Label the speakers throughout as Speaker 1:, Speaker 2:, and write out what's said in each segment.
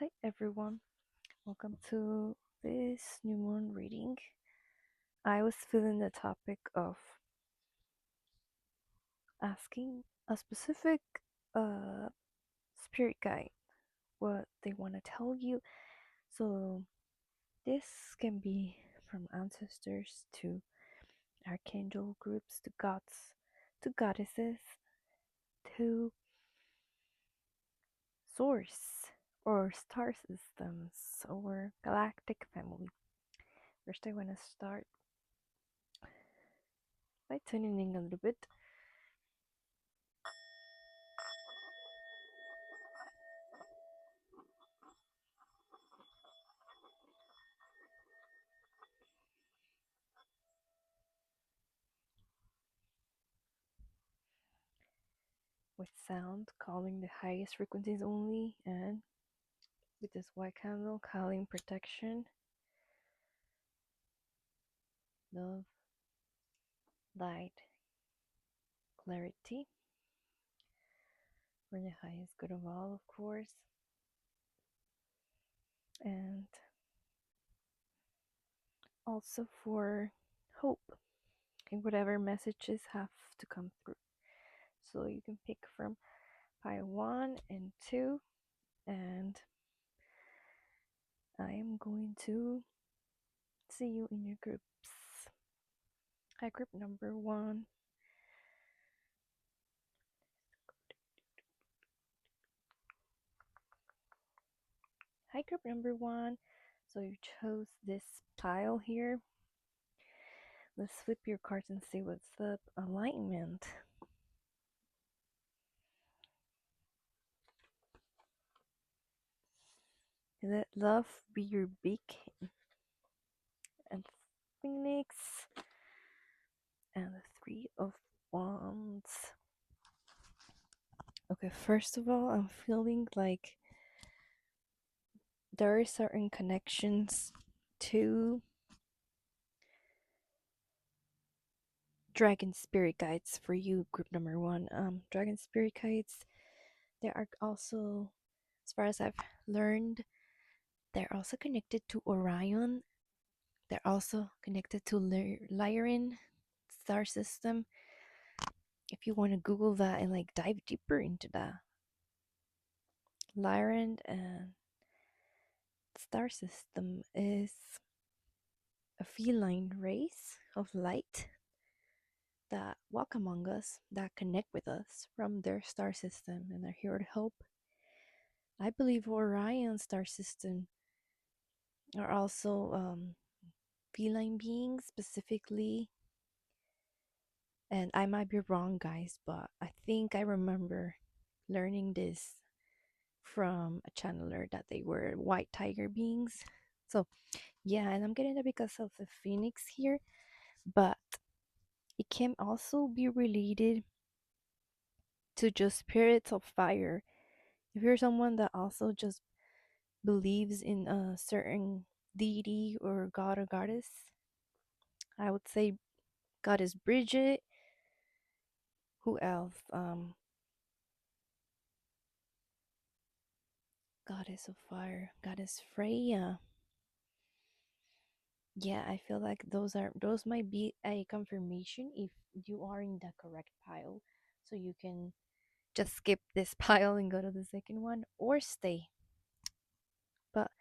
Speaker 1: Hi everyone, welcome to this new moon reading. I was feeling the topic of asking a specific uh, spirit guide what they want to tell you. So, this can be from ancestors to archangel groups to gods to goddesses to source or star systems or galactic family. First, I want to start by tuning in a little bit with sound, calling the highest frequencies only, and with this white candle, calling protection, love, light, clarity, for the highest good of all, of course, and also for hope in whatever messages have to come through. So you can pick from pile 1 and 2, and I am going to see you in your groups. Hi, group number 1. Hi, group number 1. So you chose this pile here. Let's flip your cards and see what's up. Alignment. Let love be your beacon. And Phoenix. And the Three of Wands. Okay, first of all, I'm feeling like there are certain connections to dragon spirit guides for you, group number 1. Dragon spirit guides, they are also, as far as I've learned, they're also connected to Orion. They're also connected to Lyran star system. If you want to Google that and like dive deeper into that, Lyran star system is a feline race of light that walk among us, that connect with us from their star system, and are here to help. I believe Orion star system are also feline beings specifically, and I might be wrong, guys, but I think I remember learning this from a channeler that they were white tiger beings. So, yeah, and I'm getting it because of the phoenix here, but it can also be related to just spirits of fire. If you're someone that also just believes in a certain deity or god or goddess, I would say goddess Bridget. Who else? Goddess of fire, goddess Freya. Yeah, I feel like those might be a confirmation if you are in the correct pile. So you can just skip this pile and go to the second one or stay. But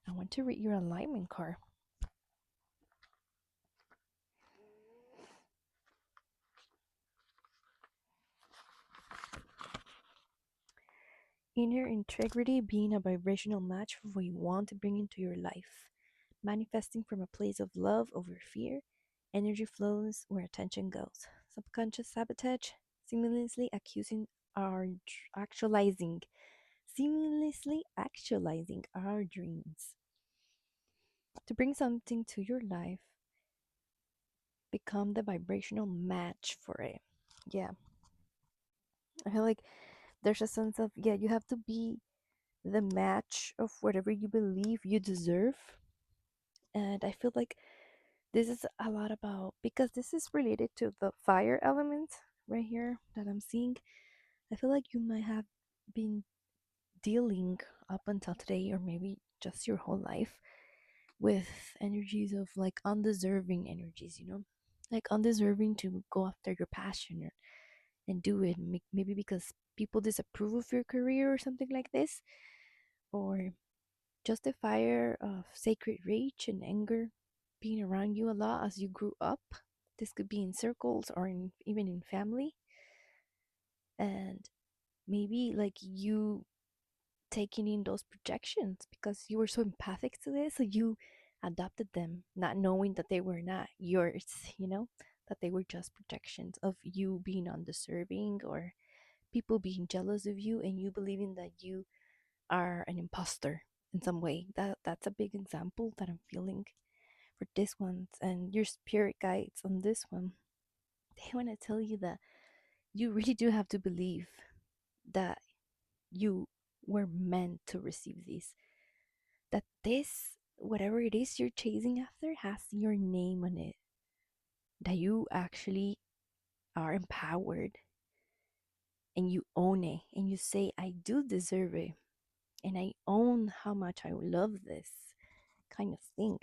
Speaker 1: I want to read your alignment card. Inner integrity being a vibrational match for what you want to bring into your life. Manifesting from a place of love over fear. Energy flows where attention goes. Subconscious sabotage, seamlessly accusing our actualizing, seamlessly actualizing our dreams. To bring something to your life, become the vibrational match for it. Yeah, I feel like there's a sense of, yeah, you have to be the match of whatever you believe you deserve. And I feel like this is a lot about, because this is related to the fire element right here that I'm seeing. I feel like you might have been dealing up until today, or maybe just your whole life, with energies of like undeserving energies, like undeserving to go after your passion and do it, maybe because people disapprove of your career or something like this, or just the fire of sacred rage and anger being around you a lot as you grew up. This could be in circles or even in family, and maybe like you taking in those projections because you were so empathic to this, so you adopted them, not knowing that they were not yours, that they were just projections of you being undeserving, or people being jealous of you and you believing that you are an imposter in some way. That's a big example that I'm feeling for this one. And your spirit guides on this one, they want to tell you that you really do have to believe that you were meant to receive this, that this, whatever it is you're chasing after, has your name on it, that you actually are empowered and you own it and you say, I do deserve it and I own how much I love this kind of thing.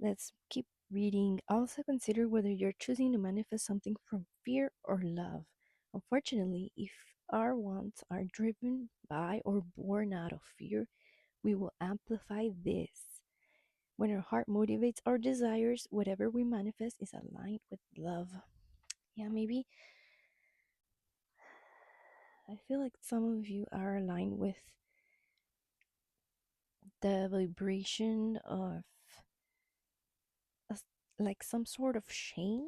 Speaker 1: Let's keep reading. Also consider whether you're choosing to manifest something from fear or love. Unfortunately, if our wants are driven by or born out of fear, we will amplify this. When our heart motivates our desires, whatever we manifest is aligned with love. Yeah, maybe I feel like some of you are aligned with the vibration of like some sort of shame.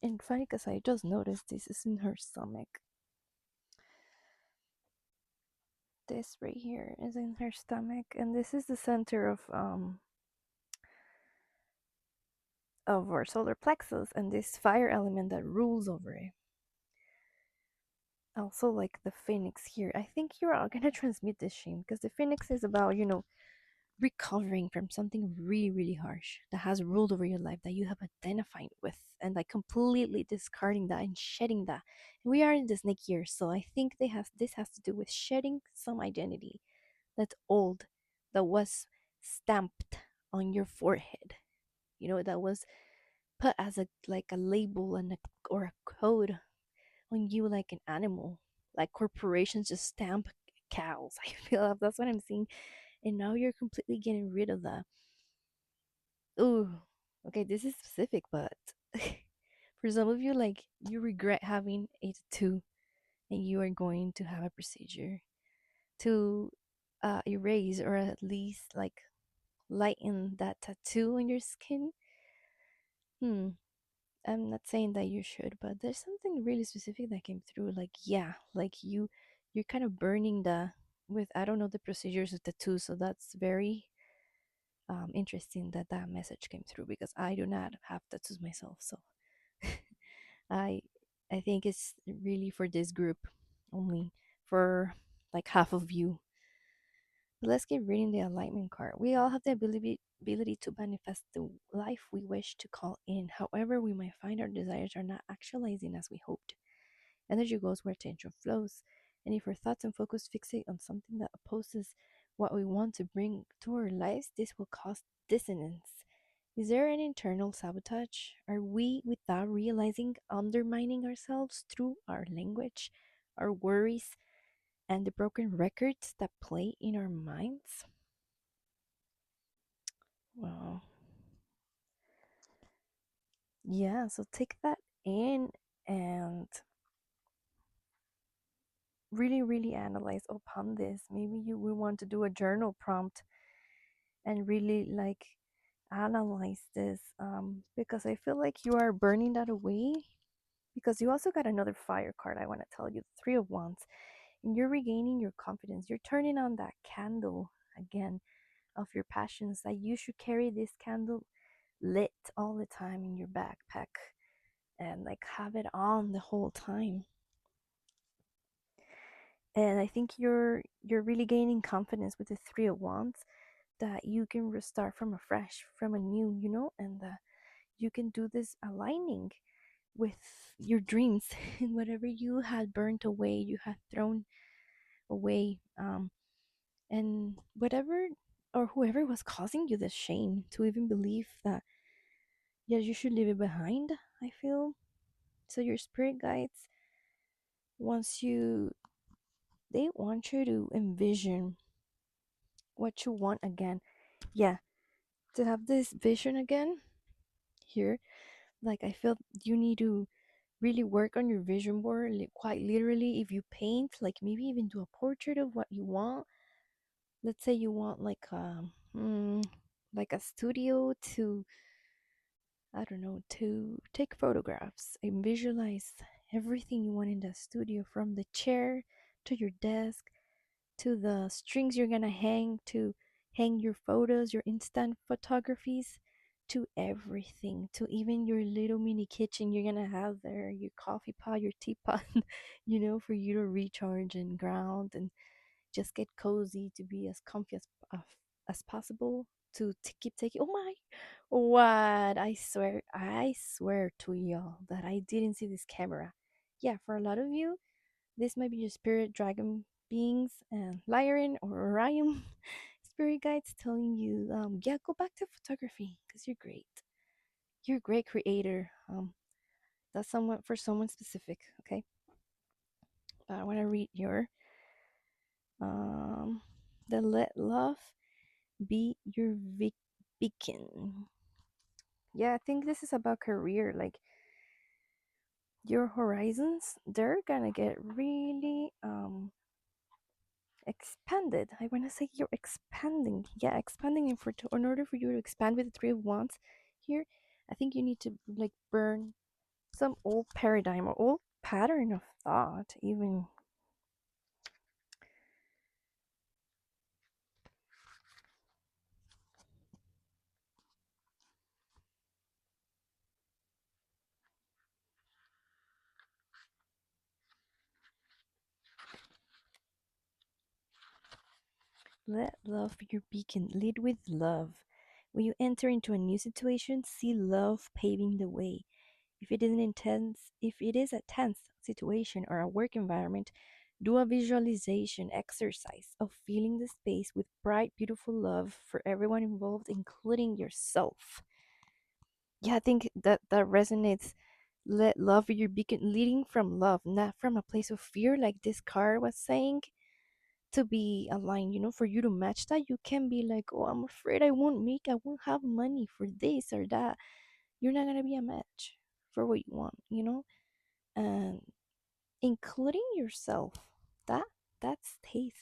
Speaker 1: And funny because I just noticed this is in her stomach. This right here is in her stomach, and this is the center of our solar plexus, and this fire element that rules over it. Also, like the phoenix here, I think you're all gonna transmit this shame because the phoenix is about, recovering from something really, really harsh that has ruled over your life that you have identified with, and like completely discarding that and shedding that. And we are in the snake year, so I think this has to do with shedding some identity that's old, that was stamped on your forehead, that was put as a like a label and or a code on you, like an animal, like corporations just stamp cows. I feel like that's what I'm seeing, and now you're completely getting rid of that. Ooh, okay, this is specific, but for some of you, like you regret having a tattoo, and you are going to have a procedure to erase or at least like lighten that tattoo on your skin. Hmm. I'm not saying that you should, but there's something really specific that came through. Like, yeah, like you're kind of burning the with, I don't know the procedures of tattoo, so that's very interesting that that message came through because I do not have tattoos myself. So I I think it's really for this group only, for like half of you. But let's keep reading the alignment card. We all have the ability to manifest the life we wish to call in. However, we might find our desires are not actualizing as we hoped. Energy goes where attention flows. And if our thoughts and focus fixate on something that opposes what we want to bring to our lives, this will cause dissonance. Is there an internal sabotage? Are we, without realizing, undermining ourselves through our language, our worries, and the broken records that play in our minds? Well, yeah, so take that in and really, really analyze upon this. Maybe you will want to do a journal prompt and really like analyze this, because I feel like you are burning that away. Because you also got another fire card, I want to tell you, Three of Wands, and you're regaining your confidence. You're turning on that candle again of your passions, that you should carry this candle lit all the time in your backpack and like have it on the whole time. And I think you're really gaining confidence with the Three of Wands, that you can restart from a fresh, from a new, and you can do this aligning with your dreams and whatever you had burnt away, you had thrown away, and whatever or whoever was causing you the shame to even believe that, yes, you should leave it behind, I feel. So your spirit guides wants you, they want you to envision what you want again. Yeah, to have this vision again here. Like, I feel you need to really work on your vision board, quite literally. If you paint, like maybe even do a portrait of what you want. Let's say you want like a studio to, I don't know, to take photographs and visualize everything you want in the studio, from the chair to your desk to the strings you're gonna hang to hang your photos, your instant photographies, to everything, to even your little mini kitchen you're gonna have there, your coffee pot, your teapot, for you to recharge and ground and just get cozy, to be as comfy as possible, to keep taking. Oh my, what? I swear to y'all that I didn't see this camera. Yeah, for a lot of you, this might be your spirit dragon beings and Lyran or Orion spirit guides telling you, yeah, go back to photography because you're great. You're a great creator. That's someone for someone specific. Okay, but I want to read your um, the let love be your beacon. Yeah, I think this is about career. Like, your horizons, they're gonna get really expanded. I want to say you're expanding. Yeah, expanding. And in order for you to expand with the Three of Wands here, I think you need to like burn some old paradigm or old pattern of thought. Even let love be your beacon. Lead with love. When you enter into a new situation, see love paving the way. If it is a tense situation or a work environment, do a visualization exercise of filling the space with bright, beautiful love for everyone involved, including yourself. Yeah, I think that resonates. Let love be your beacon, leading from love, not from a place of fear, like this card was saying. To be aligned, for you to match that, you can be like, oh, I'm afraid I won't have money for this or that. You're not gonna be a match for what you want, and including yourself. That that stays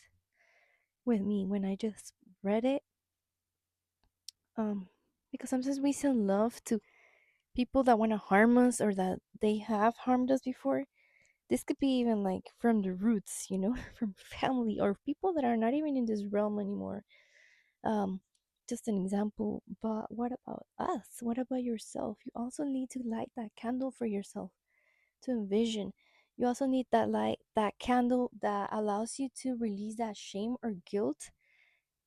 Speaker 1: with me when I just read it. Um, because sometimes we send love to people that want to harm us or that they have harmed us before. This could be even like from the roots, from family or people that are not even in this realm anymore. Um, just an example. But what about us? What about yourself? You also need to light that candle for yourself to envision. You also need that light, that candle that allows you to release that shame or guilt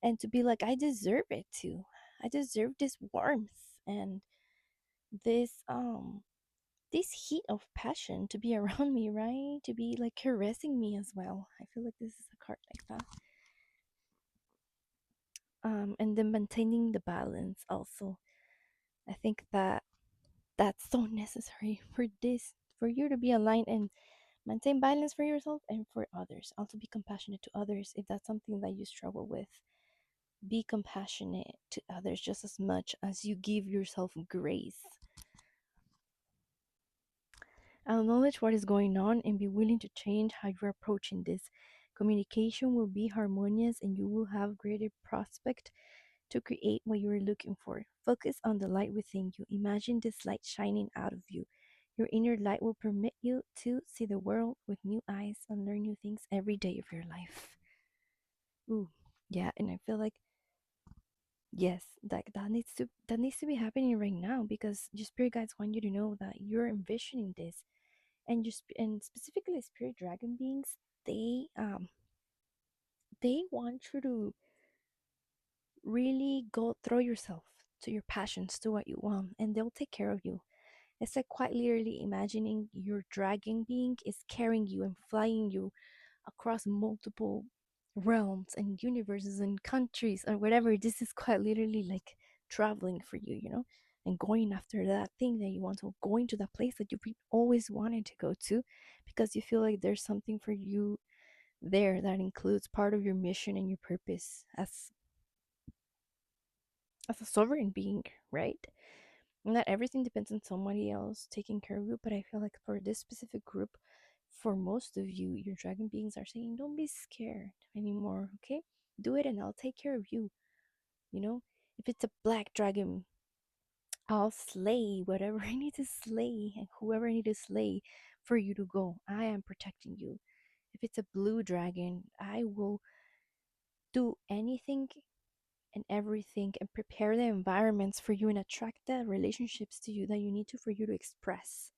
Speaker 1: and to be like, I deserve it too. I deserve this warmth and this heat of passion to be around me, right? To be like caressing me as well. I feel like this is a card like that. And then maintaining the balance also. I think that that's so necessary for this, for you to be aligned and maintain balance for yourself and for others. Also be compassionate to others if that's something that you struggle with. Be compassionate to others just as much as you give yourself grace. Acknowledge what is going on and be willing to change how you're approaching this. Communication will be harmonious and you will have greater prospect to create what you are looking for. Focus on the light within you. Imagine this light shining out of you. Your inner light will permit you to see the world with new eyes and learn new things every day of your life. Ooh, yeah, and I feel like yes, that needs to be happening right now because your spirit guides want you to know that you're envisioning this, and and specifically spirit dragon beings, they want you to really go throw yourself to your passions, to what you want, and they'll take care of you. It's like quite literally imagining your dragon being is carrying you and flying you across multiple realms and universes and countries or whatever. This is quite literally like traveling for you, and going after that thing that you want to, going to that place that you've always wanted to go to, because you feel like there's something for you there that includes part of your mission and your purpose as a sovereign being, right? Not everything depends on somebody else taking care of you, but I feel like for this specific group, for most of you, your dragon beings are saying, don't be scared anymore, okay? Do it and I'll take care of you, you know? If it's a black dragon, I'll slay whatever I need to slay and whoever I need to slay for you to go. I am protecting you. If it's a blue dragon, I will do anything and everything and prepare the environments for you and attract the relationships to you that you need to for you to express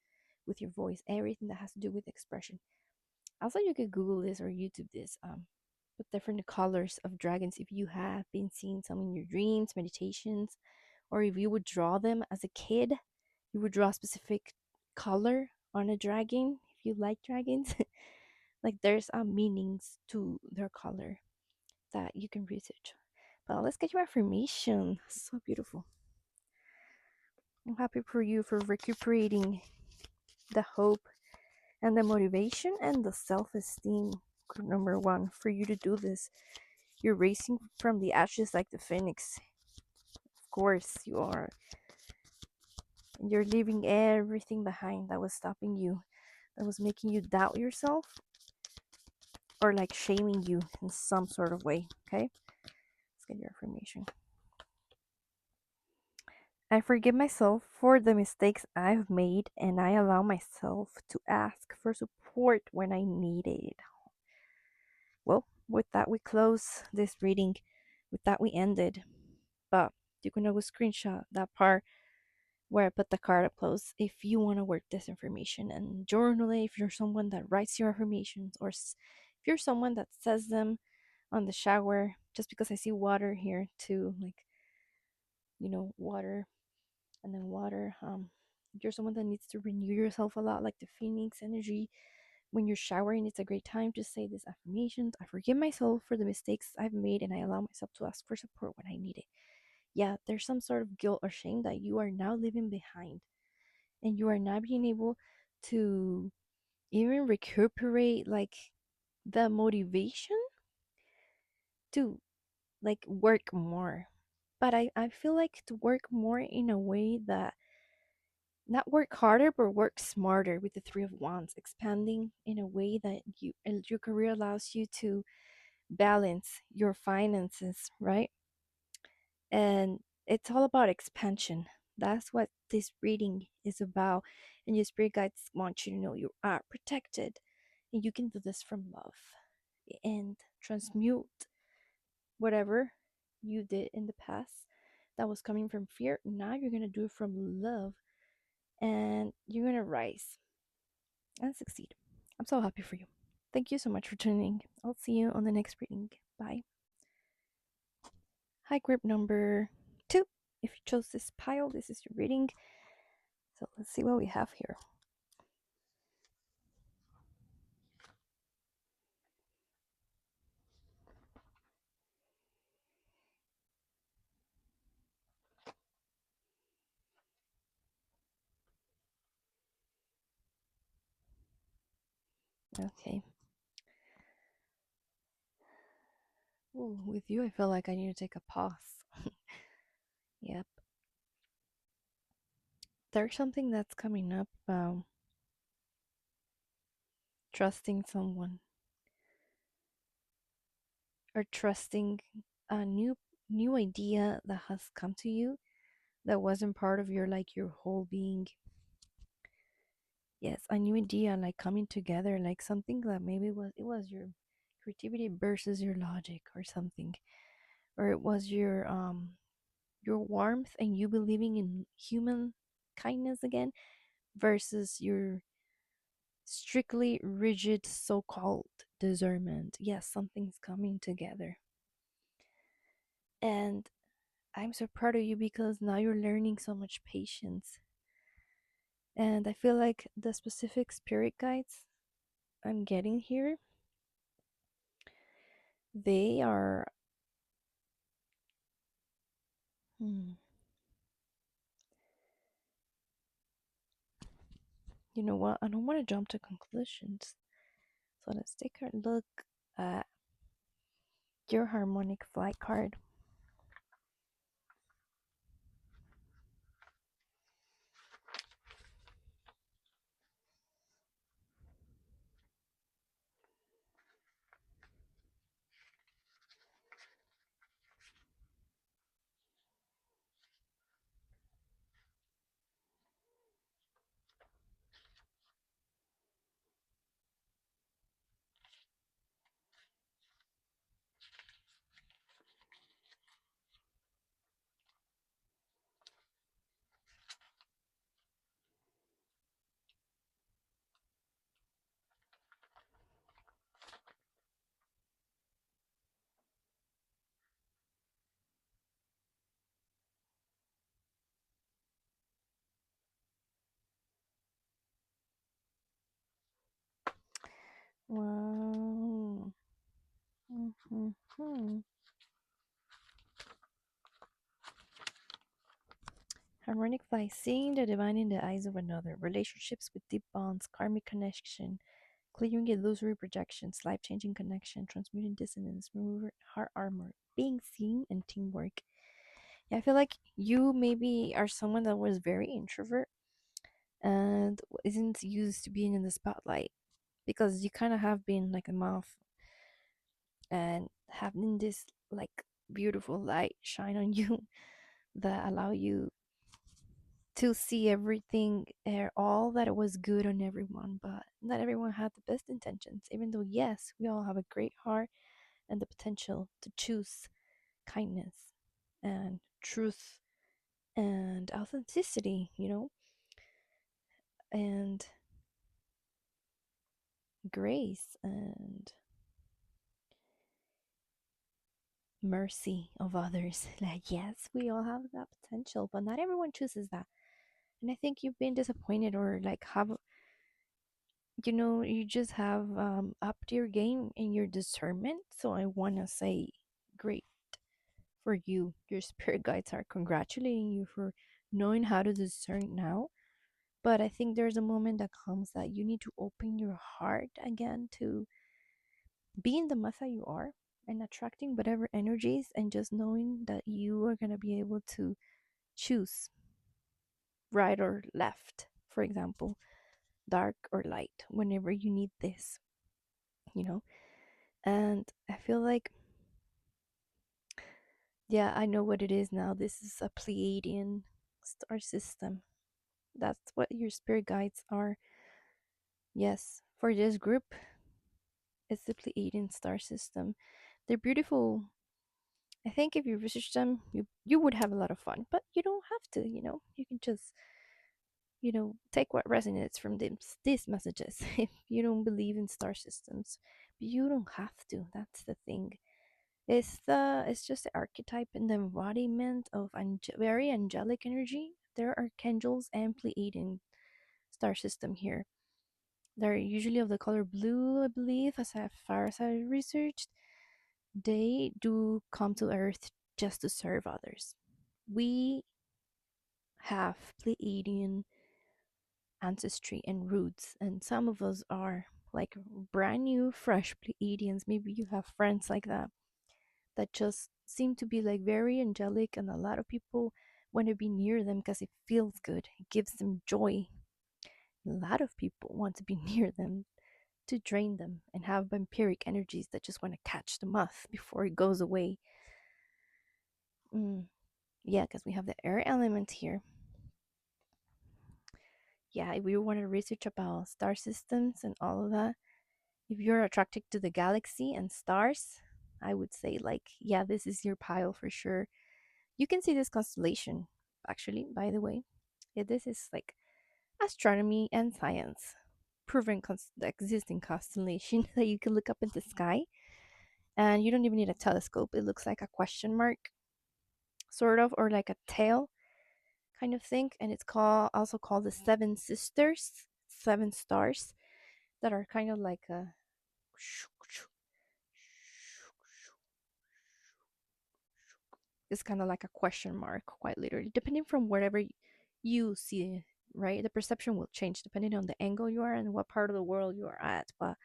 Speaker 1: with your voice, everything that has to do with expression. Also, you could Google this or YouTube this, with different colors of dragons if you have been seeing some in your dreams, meditations, or if you would draw them as a kid, you would draw a specific color on a dragon if you like dragons. Like there's meanings to their color that you can research. But let's get your affirmation. So beautiful. I'm happy for you for recuperating the hope and the motivation and the self-esteem. Group number one, for you to do this, you're racing from the ashes like the phoenix. Of course you are. You're leaving everything behind that was stopping you, that was making you doubt yourself or like shaming you in some sort of way. Okay, let's get your affirmation. I forgive myself for the mistakes I've made, and I allow myself to ask for support when I need it. Well, with that, we close this reading. With that, we ended. But you can always screenshot that part where I put the card up close if you want to work this information and journal it. If you're someone that writes your affirmations, or if you're someone that says them on the shower, just because I see water here too, like, water and then water. If you're someone that needs to renew yourself a lot, like the phoenix energy, when you're showering, it's a great time to say these affirmations. I forgive myself for the mistakes I've made, and I allow myself to ask for support when I need it. Yeah, there's some sort of guilt or shame that you are now leaving behind, and you are not being able to even recuperate like the motivation to like work more. But I feel like to work more in a way that, not work harder but work smarter, with the three of wands, expanding in a way that your career allows you to balance your finances, right? And it's all about expansion. That's what this reading is about. And your spirit guides want you to know you are protected, and you can do this from love and transmute whatever you did in the past that was coming from fear. Now you're going to do it from love, and you're going to rise and succeed. I'm so happy for you. Thank you so much for tuning. I'll see you on the next reading. Bye. Hi, group number two. If you chose this pile, this is your reading. So let's see what we have here. Okay. Ooh, with you, I feel like I need to take a pause. Yep. There's something that's coming up about trusting someone, or trusting a new idea that has come to you that wasn't part of your whole being. Yes, a new idea like coming together, like something that maybe was your creativity versus your logic or something, or it was your warmth and you believing in human kindness again versus your strictly rigid so-called discernment. Yes, something's coming together. And I'm so proud of you because now you're learning so much patience. And I feel like the specific spirit guides I'm getting here They are, hmm, you know what? I don't want to jump to conclusions. So let's take a look at your harmonic flight card. Wow. Mm-hmm. Harmonic flight, seeing the divine in the eyes of another, relationships with deep bonds, karmic connection, clearing illusory projections, life changing connection, transmuting dissonance, removing heart armor, being seen, and teamwork. Yeah, I feel like you maybe are someone that was very introvert and isn't used to being in the spotlight because you kind of have been like a moth and having this like beautiful light shine on you that allow you to see everything all that it was good on everyone, but not everyone had the best intentions, even though yes, we all have a great heart and the potential to choose kindness and truth and authenticity, and grace and mercy of others. Like, yes, we all have that potential, but not everyone chooses that. And I think you've been disappointed or like have, you just have upped your game in your discernment. So I want to say, great for you. Your spirit guides are congratulating you for knowing how to discern now. But I think there's a moment that comes that you need to open your heart again to being the massa you are and attracting whatever energies and just knowing that you are going to be able to choose right or left, for example, dark or light, whenever you need this, you know? And I feel like, yeah, I know what it is now. This is a Pleiadian star system. That's what your spirit guides are. Yes, for this group, it's the Pleiadian star system. They're beautiful. I think if you research them, you would have a lot of fun, but you don't have to, You can just, take what resonates from these messages. If you don't believe in star systems, but you don't have to. That's the thing. It's just the archetype and the embodiment of very angelic energy. There are archangels and Pleiadian star system here. They're usually of the color blue, I believe, as far as I researched. They do come to Earth just to serve others. We have Pleiadian ancestry and roots, and some of us are like brand new, fresh Pleiadians. Maybe you have friends like that just seem to be like very angelic, and a lot of people want to be near them because it feels good, it gives them joy. A lot of people want to be near them to drain them and have vampiric energies that just want to catch the moth before it goes away. mm, yeah, because we have the air element here. Yeah, if we want to research about star systems and all of that, if you're attracted to the galaxy and stars, I would say, like, yeah, this is your pile for sure. You can see this constellation, actually, by the way. Yeah, this is like astronomy and science, proven the existing constellation that you can look up in the sky. And you don't even need a telescope. It looks like a question mark, sort of, or like a tail kind of thing. And it's also called the Seven Sisters, seven stars that are kind of like a It's kind of like a question mark, quite literally, depending from wherever you see it, right? The perception will change depending on the angle you are and what part of the world you are at. But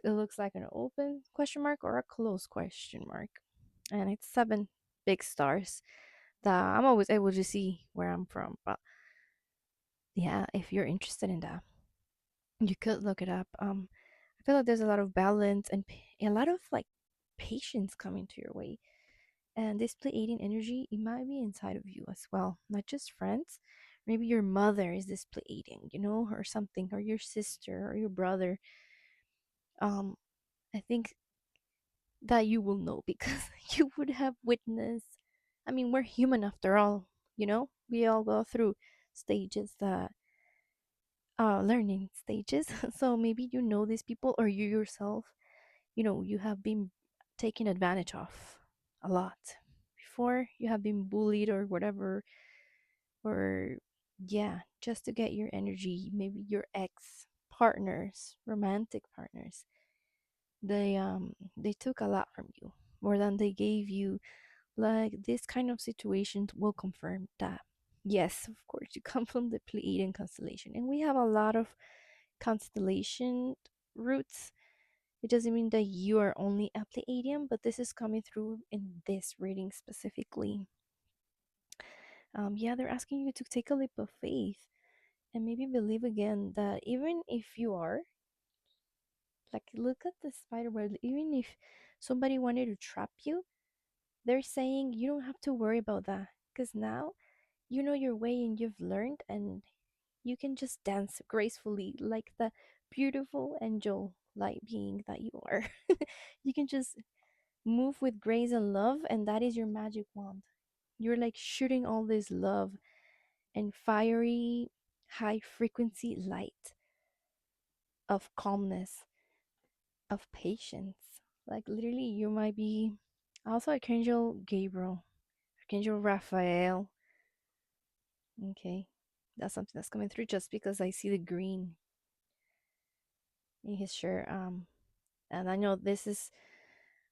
Speaker 1: it looks like an open question mark or a closed question mark. And it's seven big stars that I'm always able to see where I'm from. But yeah, if you're interested in that, you could look it up. I feel like there's a lot of balance and a lot of like patience coming to your way. And this Pleiadian energy, it might be inside of you as well, not just friends. Maybe your mother is this Pleiadian, or something, or your sister or your brother. Um, I think that you will know because you would have witnessed. I mean, we're human after all, we all go through stages that learning stages. So maybe you know these people, or you yourself, you have been taken advantage of a lot before. You have been bullied or whatever, or yeah, just to get your energy. Maybe your ex partners, romantic partners, they took a lot from you, more than they gave you. Like, this kind of situations will confirm that yes, of course, you come from the Pleiadian constellation, and we have a lot of constellation roots. It doesn't mean that you are only a Pleiadian, but this is coming through in this reading specifically. Yeah, they're asking you to take a leap of faith and maybe believe again that even if you are, like, look at the spider web, even if somebody wanted to trap you, they're saying you don't have to worry about that because now you know your way and you've learned, and you can just dance gracefully like the beautiful angel light being that you are. You can just move with grace and love, and that is your magic wand. You're like shooting all this love and fiery, high frequency light of calmness, of patience. Like, literally, you might be also Archangel Gabriel, Archangel Raphael. Okay, that's something that's coming through just because I see the green in his shirt. And I know this is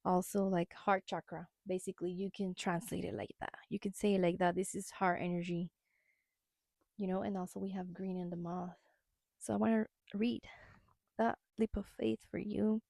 Speaker 1: also like heart chakra. Basically, you can translate it like that. You can say it like that. This is heart energy, and also we have green in the moth. So I want to read that leap of faith for you.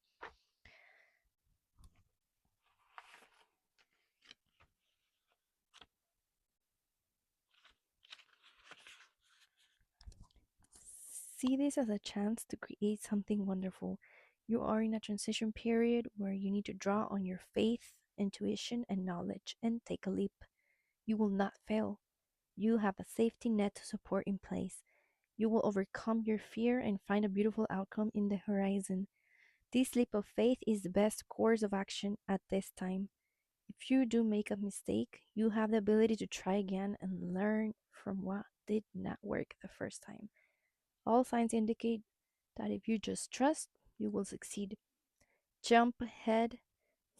Speaker 1: See this as a chance to create something wonderful. You are in a transition period where you need to draw on your faith, intuition, and knowledge and take a leap. You will not fail. You have a safety net to support in place. You will overcome your fear and find a beautiful outcome in the horizon. This leap of faith is the best course of action at this time. If you do make a mistake, you have the ability to try again and learn from what did not work the first time. All signs indicate that if you just trust, you will succeed. Jump head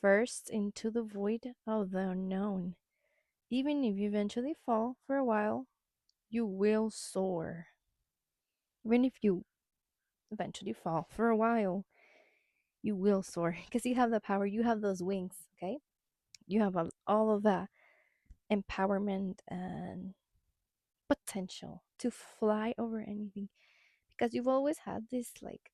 Speaker 1: first into the void of the unknown. Even if you eventually fall for a while, you will soar. Even if you eventually fall for a while, you will soar because you have the power, you have those wings, okay? You have all of that empowerment and potential to fly over anything because you've always had this like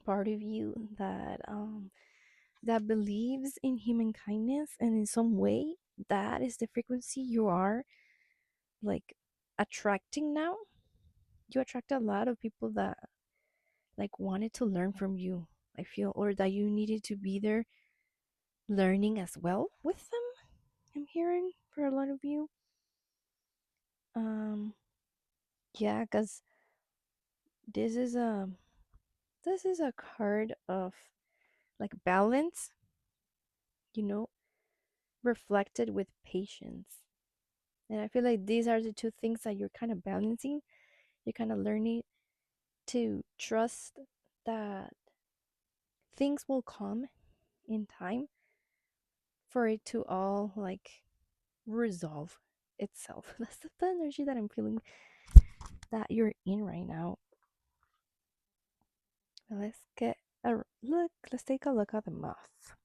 Speaker 1: part of you that believes in human kindness, and in some way that is the frequency you are like attracting now. You attract a lot of people that like wanted to learn from you, I feel, or that you needed to be there learning as well with them. I'm hearing for a lot of you. um yeah, because this is a this is a card of like balance, you know reflected with patience. And I feel like these are the two things that you're kind of balancing. You're kind of learning to trust that things will come in time for it to all like resolve itself. That's the energy that I'm feeling that you're in right now. Let's get a look. Let's take a look at the moth.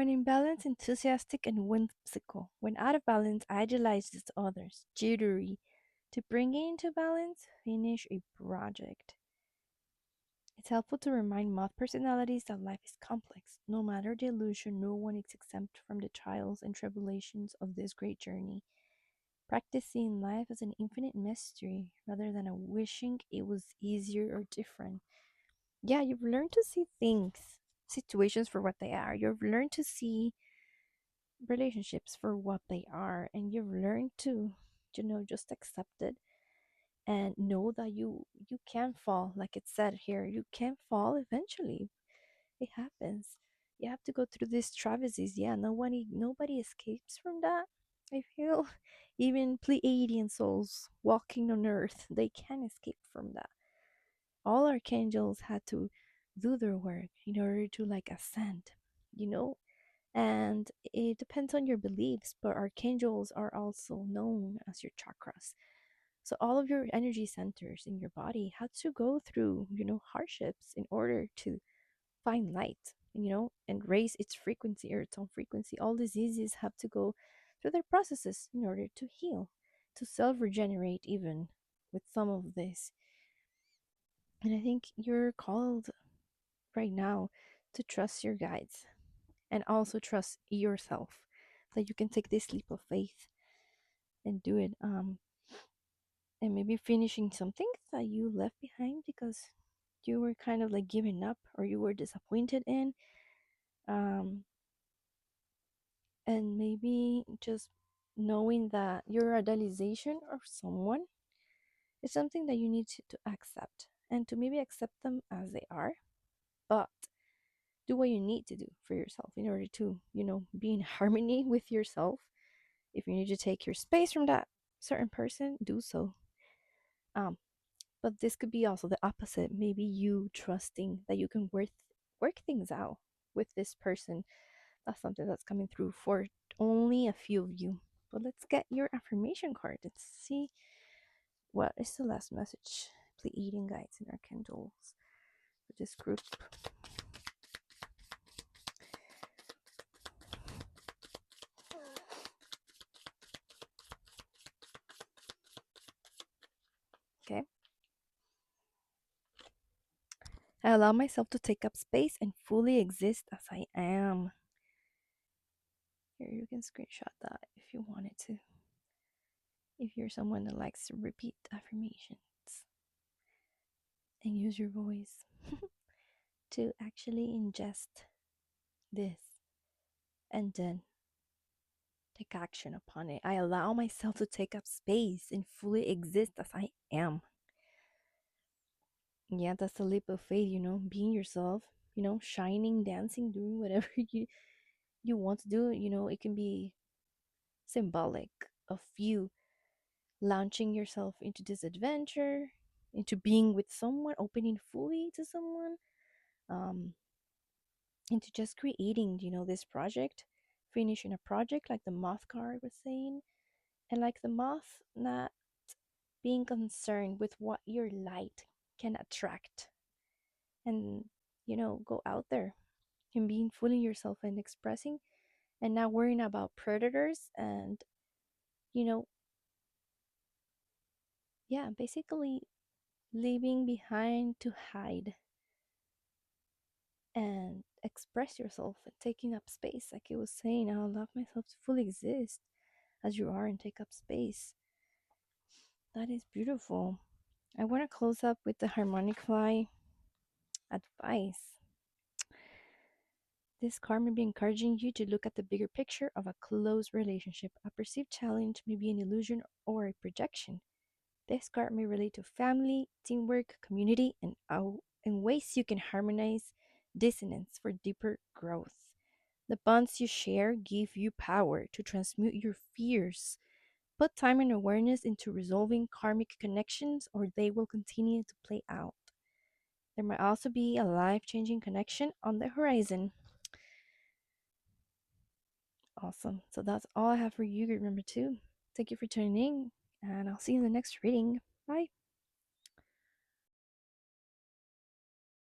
Speaker 1: When in balance, enthusiastic and whimsical. When out of balance, idealizes others, jittery. To bring it into balance, finish a project. It's helpful to remind moth personalities that life is complex. No matter the illusion, no one is exempt from the trials and tribulations of this great journey. Practice seeing life as an infinite mystery rather than a wishing it was easier or different. Yeah, you've learned to see things, situations for what they are. You've learned to see relationships for what they are, and you've learned to, just accept it and know that you can fall, like it said here. You can fall eventually. It happens. You have to go through these travesties. Yeah, nobody escapes from that. I feel even Pleiadian souls walking on earth, they can escape from that. All archangels had to do their work in order to like ascend, you know? And it depends on your beliefs, but archangels are also known as your chakras. So all of your energy centers in your body had to go through, hardships in order to find light, and raise its frequency or its own frequency. All diseases have to go through their processes in order to heal, to self regenerate, even with some of this. And I think you're called right now to trust your guides and also trust yourself, that you can take this leap of faith and do it. And maybe finishing something that you left behind because you were kind of like giving up or you were disappointed in. Um, and maybe just knowing that your idealization of someone is something that you need to accept and to maybe accept them as they are, but do what you need to do for yourself in order to, be in harmony with yourself. If you need to take your space from that certain person, do so. Um, but this could be also the opposite. Maybe you trusting that you can work things out with this person. That's something that's coming through for only a few of you. But let's get your affirmation card. Let's see what is the last message. Please eating guides and archangels for this group. Okay. I allow myself to take up space and fully exist as I am. Here, you can screenshot that if you wanted to. If you're someone that likes to repeat affirmations and use your voice to actually ingest this and then take action upon it. I allow myself to take up space and fully exist as I am. Yeah, that's a leap of faith, being yourself, shining, dancing, doing whatever you want to do. It can be symbolic of you launching yourself into this adventure, into being with someone, opening fully to someone, um, into just creating, this project, finishing a project like the moth card was saying, and like the moth not being concerned with what your light can attract, and go out there and being fooling yourself and expressing, and not worrying about predators, and you know yeah, basically leaving behind to hide and express yourself and taking up space. Like it was saying, I allow myself to fully exist as you are and take up space. That is beautiful. I want to close up with the harmonic fly advice. This card may be encouraging you to look at the bigger picture of a close relationship. A perceived challenge may be an illusion or a projection. This card may relate to family, teamwork, community, and ways you can harmonize dissonance for deeper growth. The bonds you share give you power to transmute your fears. Put time and awareness into resolving karmic connections, or they will continue to play out. There might also be a life changing connection on the horizon. Awesome. So that's all I have for you. Remember to thank you for tuning in, and I'll see you in the next reading. Bye.